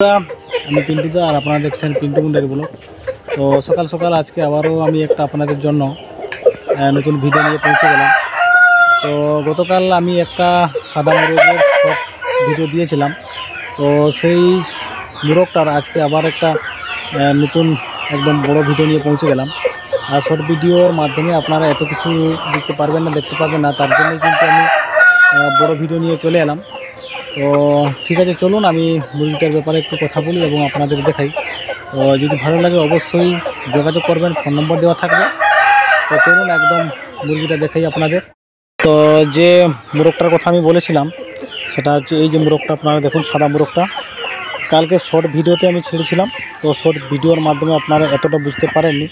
আমি পিন্টু দা আর আপনারা দেখছেন পিন্টু মুন্ডারি ব্লগ। তো সকাল সকাল আজকে আবারও আমি একটা আপনাদের জন্য নতুন ভিডিও নিয়ে পৌঁছে গেলাম। তো গতকাল আমি একটা সাদা মোরগের শর্ট ভিডিও দিয়েছিলাম। তো সেই মোরগটার আজকে আবার একটা নতুন একদম বড় ভিডিও নিয়ে পৌঁছে গেলাম। আর শর্ট ভিডিওর মাধ্যমে আপনারা এত কিছু দেখতে পারবেন না, দেখতে পারবেন না, তার জন্যই কিন্তু আমি বড় ভিডিও নিয়ে চলে এলাম। তো ঠিক আছে, চলুন আমি মুরগিটার ব্যাপারে একটু কথা বলি এবং আপনাদের দেখাই। তো যদি ভালো লাগে অবশ্যই যোগাযোগ করবেন, ফোন নম্বর দেওয়া থাকবে। তো চলুন একদম মুরগিটা দেখাই আপনাদের। তো যে মোরগটার কথা আমি বলেছিলাম সেটা হচ্ছে এই যে মোরগটা, আপনারা দেখুন সাদা মোরগটা। কালকে শর্ট ভিডিওতে আমি ছেড়েছিলাম, তো শর্ট ভিডিওর মাধ্যমে আপনারা এতটা বুঝতে পারেননি,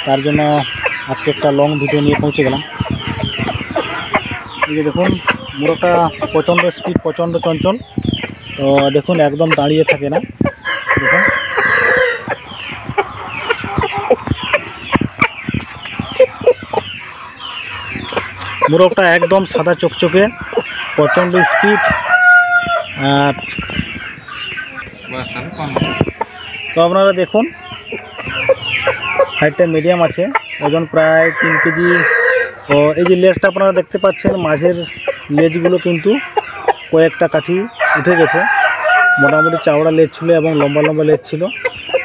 তার জন্য আজকে একটা লং ভিডিও নিয়ে পৌঁছে গেলাম। এই যে দেখুন মোরগটা প্রচণ্ড স্পিড, প্রচণ্ড চঞ্চল। তো দেখুন একদম দাঁড়িয়ে থাকে না, দেখুন মোরগটা একদম সাদা চকচকে, প্রচণ্ড স্পিড। আর তো আপনারা দেখুন হাইটটা মিডিয়াম আছে, ওজন প্রায় 3 কেজি। তো এই যে লেজটা আপনারা দেখতে পাচ্ছেন, মাঝের লেজগুলো কিন্তু কয়েকটা কাঠি উঠে গেছে। মোটামুটি চাওড়া লেজ ছিল এবং লম্বা লম্বা লেজ ছিল,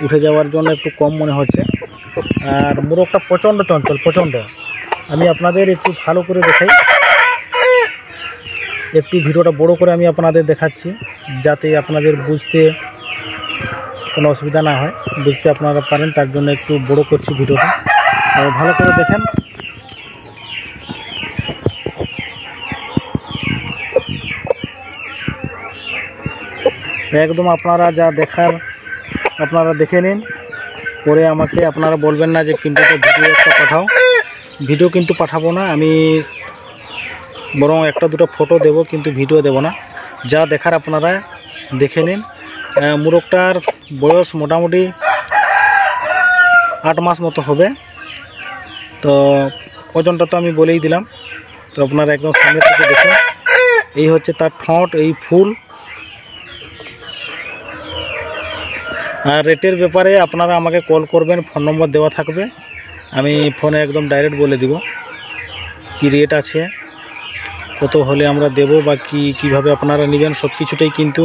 উঠে যাওয়ার জন্য একটু কম মনে হচ্ছে। আর মোরগটা প্রচণ্ড চঞ্চল, প্রচণ্ড। আমি আপনাদের একটু ভালো করে দেখাই, একটু ভিডিওটা বড় করে আমি আপনাদের দেখাচ্ছি, যাতে আপনাদের বুঝতে কোনো অসুবিধা না হয়, বুঝতে আপনারা পারেন, তার জন্য একটু বড় করছি ভিডিওটা। ভালো করে দেখেন। একদম আপনারা যা দেখার আপনারা দেখে নিন, পরে আমাকে আপনারা বলবেন না যে পিন্টুটা ভিডিও একটা পাঠাও। ভিডিও কিন্তু পাঠাবো না আমি, বরং একটা দুটো ফটো দেব, কিন্তু ভিডিও দেব না। যা দেখার আপনারা দেখে নিন। মোরগটার বয়স মোটামুটি 8 মাস মতো হবে। তো ওজনটা তো আমি বলেই দিলাম। তো আপনারা একদম সামনে থেকে দেখুন, এই হচ্ছে তার ঠোঁট, এই ফুল। আর রেটের ব্যাপারে আপনারা আমাকে কল করবেন, ফোন নম্বর দেওয়া থাকবে। আমি ফোনে একদম ডাইরেক্ট বলে দিব কি রেট আছে, কত হলে আমরা দেব, বা কীভাবে আপনারা নেবেন, সব কিছুটাই কিন্তু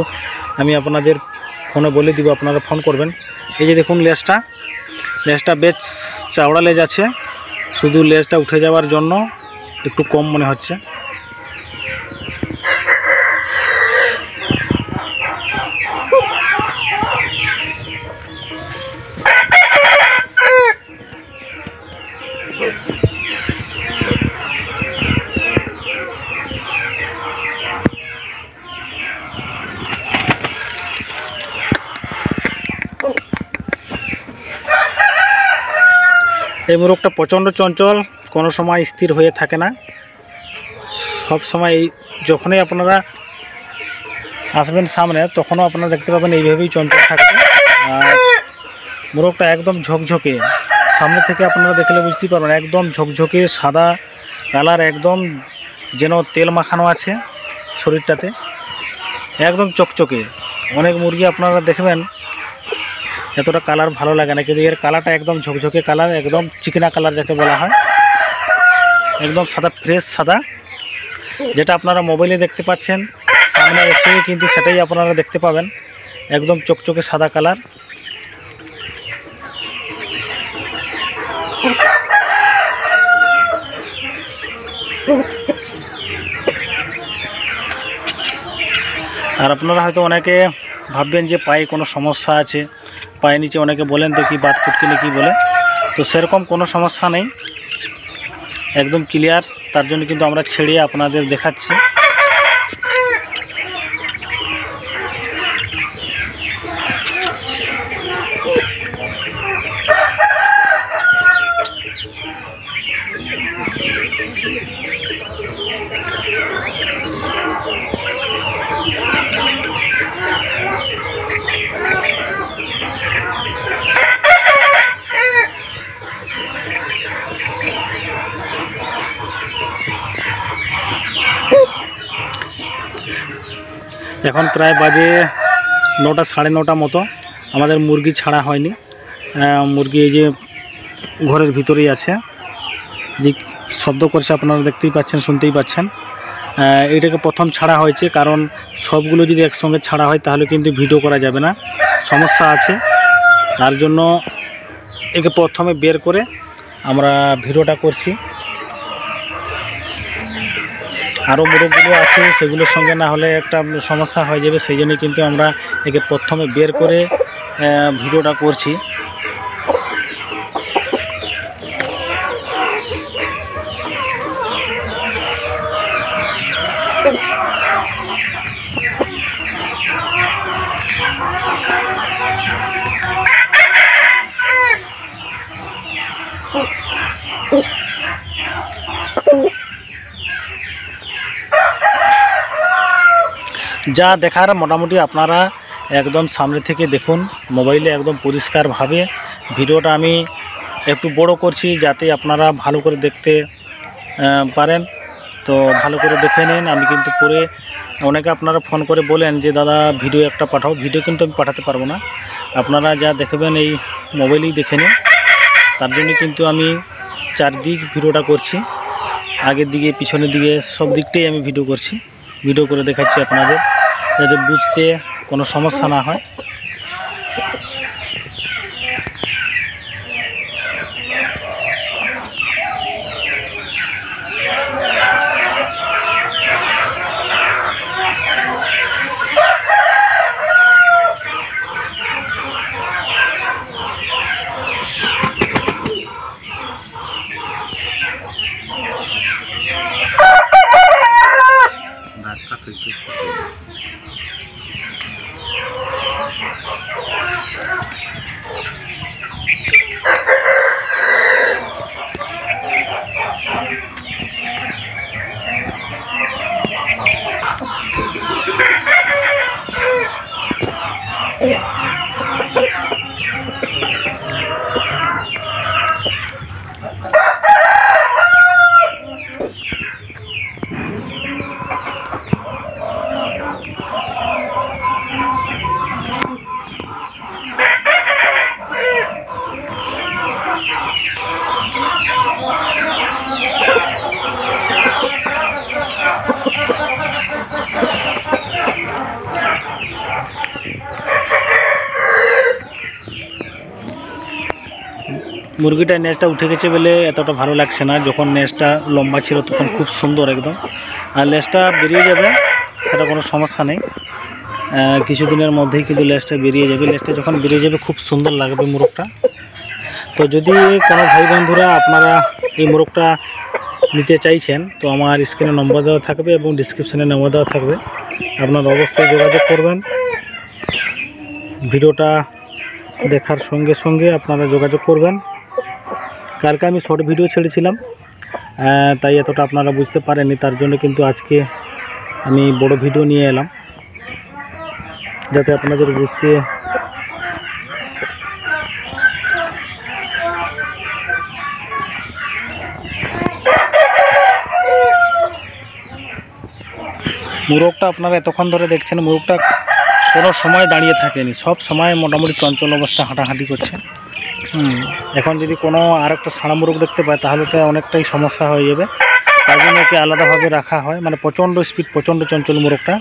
আমি আপনাদের ফোনে বলে দিব, আপনারা ফোন করবেন। এই যে দেখুন লেজটা বেশ চাওড়া লেজ আছে, শুধু লেজটা উঠে যাওয়ার জন্য একটু কম মনে হচ্ছে। এই মোরগটা প্রচণ্ড চঞ্চল, কোনো সময় স্থির হয়ে থাকে না। সব সময় যখনই আপনারা আসবেন সামনে, তখনও আপনারা দেখতে পাবেন এইভাবেই চঞ্চল থাকবে। আর মোরগটা একদম ঝকঝকে, সামনে থেকে আপনারা দেখলে বুঝতেই পারবেন, একদম ঝকঝকে সাদা কালার, একদম যেন তেল মাখানো আছে শরীরটাতে, একদম চকচকে। অনেক মুরগি আপনারা দেখবেন এতটা কালার ভালো লাগে না, কিন্তু এর কালারটা একদম ঝকঝকে কালার, একদম চিকনা কালার যাকে বলা হয়, একদম সাদা, ফ্রেশ সাদা। যেটা আপনারা মোবাইলে দেখতে পাচ্ছেন, সামনে এসে কিন্তু সেটাই আপনারা দেখতে পাবেন, একদম চকচকে সাদা কালার। আর আপনারা হয়তো অনেকে ভাববেন যে পায়ে কোনো সমস্যা আছে, পায়ে নিচে অনেকে বলেন তো কি বাত ফুটকিলে কি বলে, তো সেরকম কোনো সমস্যা নেই, একদম ক্লিয়ার। তার জন্য কিন্তু আমরা ছেড়ে আপনাদের দেখাচ্ছি। এখন প্রায় বাজে 9টা সাড়ে 9টা মতো আমাদের মুরগি ছাড়া হয়নি। মুরগি এই যে ঘরের ভিতরেই আছে, যে শব্দ করছে আপনারা দেখতেই পাচ্ছেন, শুনতেই পাচ্ছেন। এটাকে প্রথম ছাড়া হয়েছে, কারণ সবগুলো যদি একসঙ্গে ছাড়া হয় তাহলে কিন্তু ভিডিও করা যাবে না, সমস্যা আছে। তার জন্য একে প্রথমে বের করে আমরা ভিডিওটা করছি। আরও মোরগগুলো আছে, সেগুলোর সঙ্গে না হলে একটা সমস্যা হয়ে যাবে, সেই জন্য কিন্তু আমরা একে প্রথমে বের করে ভিডিওটা করছি। যা দেখার মোটামুটি আপনারা একদম সামনে থেকে দেখুন, মোবাইলে একদম পরিষ্কারভাবে ভিডিওটা আমি একটু বড় করছি যাতে আপনারা ভালো করে দেখতে পারেন। তো ভালো করে দেখে নিন। আমি কিন্তু পরে অনেকে আপনারা ফোন করে বলেন যে দাদা ভিডিও একটা পাঠাও, ভিডিও কিন্তু আমি পাঠাতে পারবো না, আপনারা যা দেখবেন এই মোবাইলেই দেখে নিন। তার জন্য কিন্তু আমি চারদিক ভিডিওটা করছি, আগের দিকে পিছনের দিকে সব দিকটাই আমি ভিডিও করছি, ভিডিও করে দেখাচ্ছি আপনাদের, যাতে বুঝতে কোনো সমস্যা না হয়। মুরগিটার নেজটা উঠে গেছে বলে এতটা ভালো লাগছে না, যখন নেজটা লম্বা ছিল তখন খুব সুন্দর একদম। আর লেজটা বেরিয়ে যাবে, সেটা কোনো সমস্যা নেই, কিছুদিনের মধ্যেই কিন্তু লেজটা বেরিয়ে যাবে। লেজটা যখন বেরিয়ে যাবে খুব সুন্দর লাগবে মোরগটা। তো যদি কোনো ভাই বন্ধুরা আপনারা এই মোরগটা নিতে চাইছেন, তো আমার স্ক্রিনে নম্বর দেওয়া থাকবে এবং ডিসক্রিপশানে নম্বর দেওয়া থাকবে, আপনারা অবশ্যই যোগাযোগ করবেন। ভিডিওটা দেখার সঙ্গে সঙ্গে আপনারা যোগাযোগ করবেন। কালকে আমি শর্ট ভিডিও ছেড়েছিলাম, তাই এতটা আপনারা বুঝতে পারেননি, তার জন্য কিন্তু আজকে আমি বড় ভিডিও নিয়ে এলাম যাতে আপনাদের বুঝতে মোরগটা আপনারা এতক্ষণ ধরে দেখছেন, মোরগটা কোনো সময় দাঁড়িয়ে থাকেনি, সব সময় মোটামুটি চঞ্চল অবস্থা হাঁটাহাঁটি করছে। এখন যদি কোনো আর একটা সাড়া মোরগ দেখতে পায় তাহলে তো অনেকটাই সমস্যা হয়ে যাবে, তাই জন্য একে আলাদাভাবে রাখা হয়, মানে প্রচণ্ড স্পিড, প্রচণ্ড চঞ্চল মোরগটা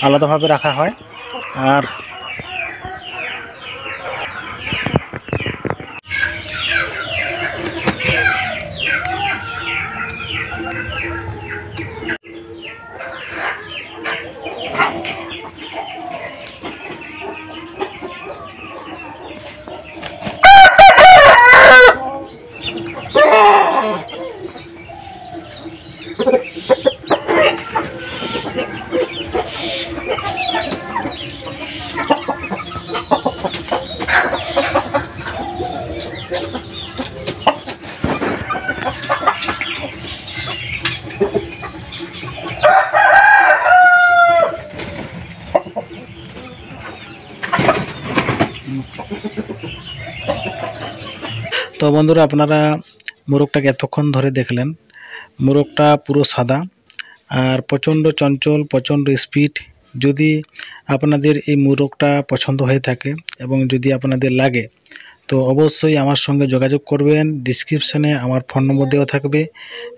আলাদাভাবে রাখা হয়। আর তো বন্ধুরা আপনারা মোরগটাকে এতক্ষণ ধরে দেখলেন, মোরগটা পুরো সাদা আর প্রচণ্ড চঞ্চল, প্রচণ্ড স্পিড, যদি আপনাদের এই মোরগটা পছন্দ হয়ে থাকে এবং যদি আপনাদের লাগে তো অবশ্যই আমার সঙ্গে যোগাযোগ করবেন। ডিসক্রিপশানে আমার ফোন নম্বর দেওয়া থাকবে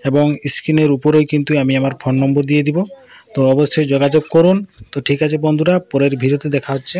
এবং স্ক্রিনের উপরেই কিন্তু আমি আমার ফোন নম্বর দিয়ে দিব। তো অবশ্যই যোগাযোগ করুন। তো ঠিক আছে বন্ধুরা, পরের ভিডিওতে দেখা হচ্ছে।